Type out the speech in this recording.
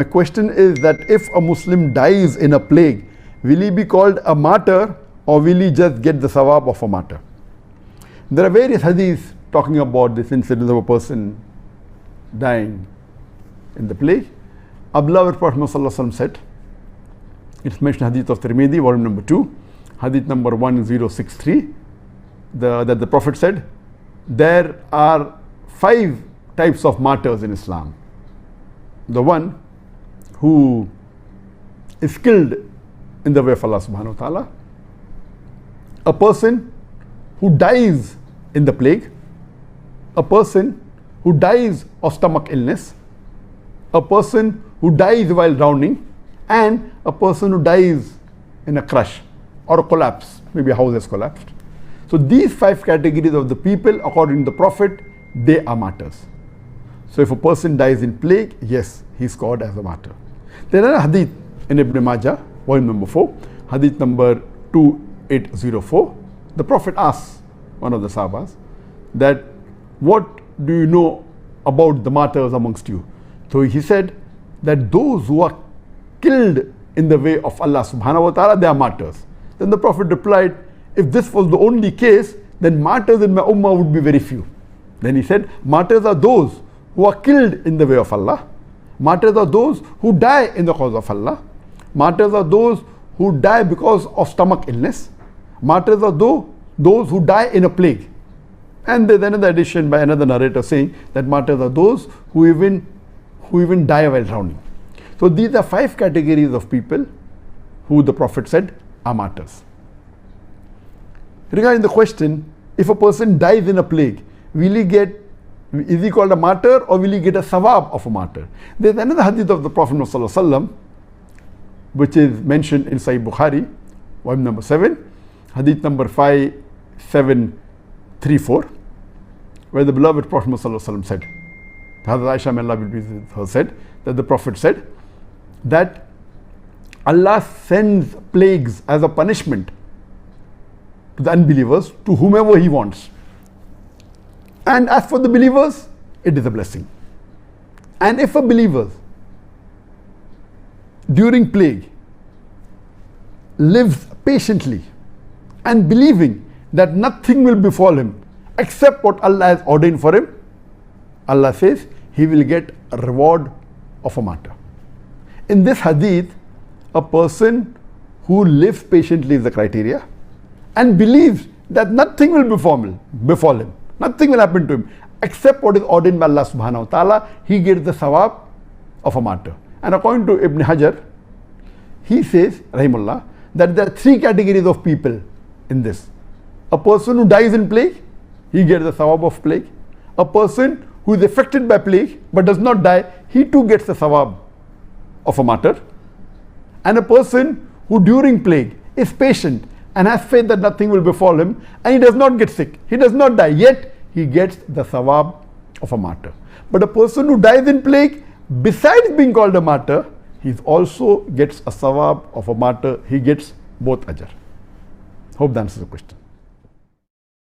My question is that if a Muslim dies in a plague, will he be called a martyr or will he just get the sawab of a martyr? There are various hadiths talking about this incident of a person dying in the plague. Abdullah Prophet Muhammad said, it's mentioned hadith of Tirmidhi, volume number 2, hadith number 1063, that the Prophet said, there are 5 types of martyrs in Islam. The one who is killed in the way of Allah subhanahu wa ta'ala, a person who dies in the plague, a person who dies of stomach illness, a person who dies while drowning, and a person who dies in a crash or a collapse, maybe a house has collapsed. So these 5 categories of the people, according to the Prophet, they are martyrs. So if a person dies in plague, yes, he's called as a martyr. There are a hadith in Ibn Majah, volume number 4, hadith number 2804. The Prophet asks one of the Sahabas that, what do you know about the martyrs amongst you? So he said that those who are killed in the way of Allah subhanahu wa ta'ala, they are martyrs. Then the Prophet replied, if this was the only case, then martyrs in my ummah would be very few. Then he said, martyrs are those who are killed in the way of Allah. Martyrs are those who die in the cause of Allah. Martyrs are those who die because of stomach illness. Martyrs are those who die in a plague. And there's another addition by another narrator saying that martyrs are those who even die while drowning. So these are 5 categories of people who the Prophet said are martyrs. Regarding the question, if a person dies in a plague, is he called a martyr or will he get a sawab of a martyr? There's another hadith of the Prophet ﷺ, which is mentioned in Sahih Bukhari, volume number 7, hadith number 5734, where the beloved Prophet ﷺ said, Hazrat Aisha, may Allah be pleased with her, said that the Prophet said that Allah sends plagues as a punishment to the unbelievers, to whomever He wants. And as for the believers, it is a blessing. And if a believer during plague lives patiently and believing that nothing will befall him except what Allah has ordained for him, Allah says he will get a reward of a martyr. In this hadith, a person who lives patiently is the criteria and believes that nothing will befall him, nothing will happen to him except what is ordained by Allah subhanahu wa ta'ala, he gets the sawab of a martyr. And according to Ibn Hajar, he says, rahimullah, that there are 3 categories of people in this. A person who dies in plague, he gets the sawab of plague. A person who is affected by plague but does not die, he too gets the sawab of a martyr. And a person who during plague is patient and has faith that nothing will befall him, and he does not get sick, he does not die, yet he gets the sawab of a martyr. But a person who dies in plague, besides being called a martyr, he also gets a sawab of a martyr. He gets both ajr. Hope that answers the question.